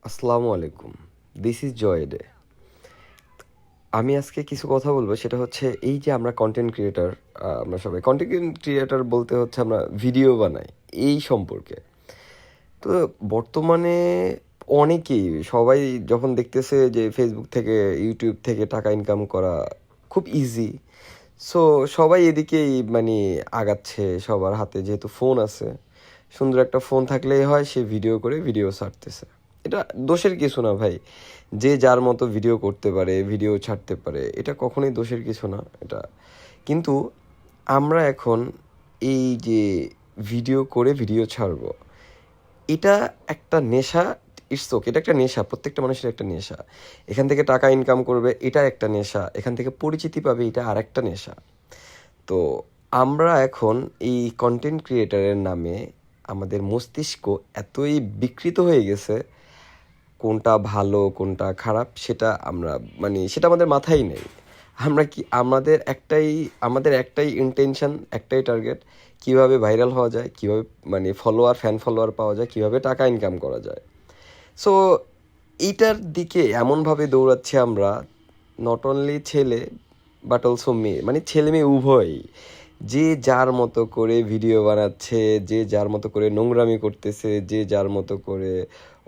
আসসালামু আলাইকুম। This is Joy Dey. আমি আজকে কিছু কথা বলবো, সেটা হচ্ছে এই যে আমরা কন্টেন্ট ক্রিয়েটর, আমরা সবাই কন্টেন্ট ক্রিয়েটর বলতে হচ্ছে আমরা ভিডিও বানাই এই সম্পর্কে। তো বর্তমানে অনেকেই সবাই যখন দেখতেছে যে ফেসবুক থেকে ইউটিউব থেকে টাকা ইনকাম করা খুব ইজি, সো সবাই এদিকেই মানে আগাচ্ছে। সবার হাতে যেহেতু ফোন আছে, সুন্দর একটা ফোন থাকলেই হয়, সে ভিডিও করে ভিডিও ছাড়তেছে। এটা দোষের কিছু না ভাই, যে যার মতো ভিডিও করতে পারে, ভিডিও ছাড়তে পারে, এটা কখনোই দোষের কিছু না এটা। কিন্তু আমরা এখন এই যে ভিডিও করে ভিডিও ছাড়বো, এটা একটা নেশা। ইটস ওকে, এটা একটা নেশা, প্রত্যেকটা মানুষের একটা নেশা। এখান থেকে টাকা ইনকাম করবে, এটা একটা নেশা। এখান থেকে পরিচিতি পাবে, এটা আর একটা নেশা। তো আমরা এখন এই কন্টেন্ট ক্রিয়েটারের নামে আমাদের মস্তিষ্ক এতই বিকৃত হয়ে গেছে, কোনটা ভালো কোনটা খারাপ সেটা আমরা মানে সেটা আমাদের মাথায় নেই। আমরা কি আমাদের একটাই ইন্টেনশন, একটাই টার্গেট, কিভাবে ভাইরাল হওয়া যায়, কিভাবে মানে ফ্যান ফলোয়ার পাওয়া যায়, কিভাবে টাকা ইনকাম করা যায়। সো এইটার দিকে এমনভাবে দৌড়াচ্ছি আমরা, নট অনলি ছেলে বাট অলসো মেয়ে, মানে ছেলে মেয়ে উভয়ই। যে যার মতো করে ভিডিও বানাচ্ছে, যে যার মতো করে নোংরামি করতেছে, যে যার মতো করে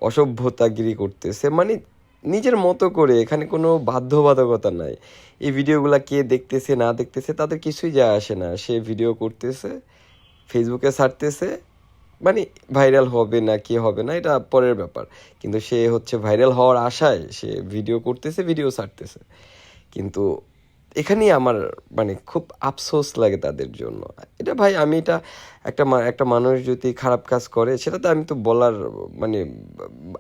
অসভ্যতাগিরি করতেছে, মানে নিজের মতো করে। এখানে কোনো বাধ্যবাধকতা নাই। এই ভিডিওগুলো কে দেখতেছে না দেখতেছে তাদের কিছুই যায় আসে না। সে ভিডিও করতেছে, ফেসবুকে ছাড়তেছে, মানে ভাইরাল হবে না কি হবে না এটা পরের ব্যাপার। কিন্তু সে হচ্ছে ভাইরাল হওয়ার আশায় সে ভিডিও করতেছে, ভিডিও ছাড়তেছে। কিন্তু এখানেই আমার মানে খুব আফসোস লাগে তাদের জন্য। এটা ভাই, আমি এটা একটা মানুষ যদি খারাপ কাজ করে, সেটা তো আমি তো বলার মানে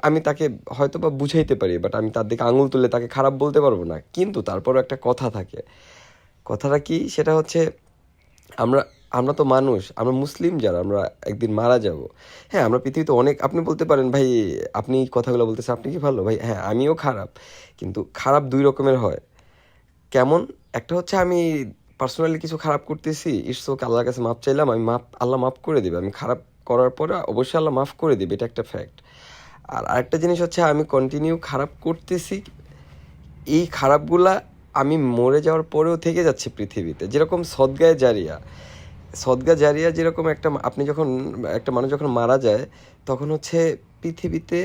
আমি তাকে হয়তো বা বুঝাইতে পারি, বাট আমি তার দিকে আঙুল তুলে তাকে খারাপ বলতে পারবো না। কিন্তু তারপরও একটা কথা থাকে। কথাটা কি, সেটা হচ্ছে আমরা আমরা তো মানুষ, আমরা মুসলিম যারা, আমরা একদিন মারা যাব। হ্যাঁ, আমরা পৃথিবীতে অনেক, আপনি বলতে পারেন ভাই আপনি কথাগুলো বলতেছেন আপনি কি ভালো ভাই, হ্যাঁ আমিও খারাপ। কিন্তু খারাপ দুই রকমের হয়। কেমন? একটা হচ্ছে আমি পার্সোনালি কিছু খারাপ করতেছি, ইটস ওকে, আল্লাহর কাছে মাপ চাইলাম, আল্লাহ মাফ করে দেবে। আমি খারাপ করার পরে অবশ্যই আল্লাহ মাফ করে দেবে, এটা একটা ফ্যাক্ট। আর আরেকটা জিনিস হচ্ছে আমি কন্টিনিউ খারাপ করতেছি, এই খারাপগুলা আমি মরে যাওয়ার পরেও থেকে যাচ্ছে পৃথিবীতে। যেরকম সদগায়ে জারিয়া, সদগা জারিয়া যেরকম একটা, আপনি যখন একটা মানুষ যখন মারা যায়, তখন হচ্ছে পৃথিবীতে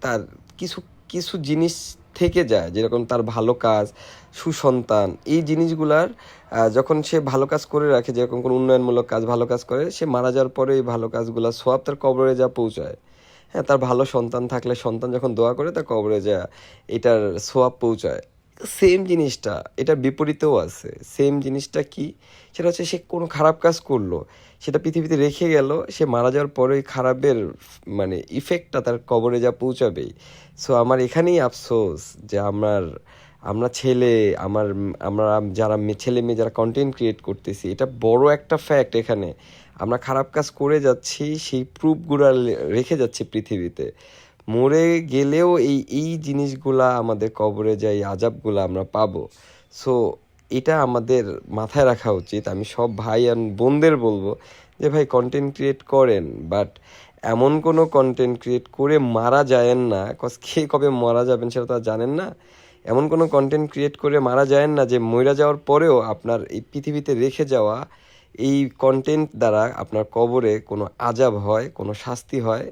তার কিছু কিছু জিনিস থেকে যায়, যেরকম তার ভালো কাজ, সুসন্তান, এই জিনিসগুলার যখন সে ভালো কাজ করে রাখে, যেরকম কোনো উন্নয়নমূলক কাজ ভালো কাজ করে, সে মারা যাওয়ার পরে এই ভালো কাজগুলা সওয়াব তার কবরে যা পৌঁছায়। হ্যাঁ, তার ভালো সন্তান থাকলে সন্তান যখন দোয়া করে তার কবরে যা এটার সোয়াব পৌঁছায়। সেম জিনিসটা এটার বিপরীতেও আছে। সেম জিনিসটা কি, সেটা হচ্ছে সে কোনো খারাপ কাজ করলো, সেটা পৃথিবীতে রেখে গেল, সে মারা যাওয়ার পরে ওই খারাপের মানে ইফেক্টটা তার কবরে যা পৌঁছাবেই। সো আমার এখানেই আফসোস যে আমরা ছেলে, আমার আমরা যারা ছেলে মেয়ে যারা কন্টেন্ট ক্রিয়েট করতেছি, এটা বড় একটা ফ্যাক্ট। এখানে আমরা খারাপ কাজ করে যাচ্ছি, সেই প্রুফগুলো রেখে যাচ্ছি পৃথিবীতে। মরে গেলেও এই এই জিনিসগুলা আমাদের কবরে যায়, আজাবগুলা আমরা পাবো। সো এটা আমাদের মাথায় রাখা উচিত। আমি সব ভাই আর বোনদের বলবো যে ভাই কন্টেন্ট ক্রিয়েট করেন, বাট এমন কোনো কন্টেন্ট ক্রিয়েট করে মারা যায়েন না, কজ কে কবে মারা যাবেন সেটা তো আর জানেন না। এমন কোনো কন্টেন্ট ক্রিয়েট করে মারা যায়েন না যে মইরা যাওয়ার পরেও আপনার এই পৃথিবীতে রেখে যাওয়া এই কন্টেন্ট দ্বারা আপনার কবরে কোনো আজাব হয়, কোনো শাস্তি হয়।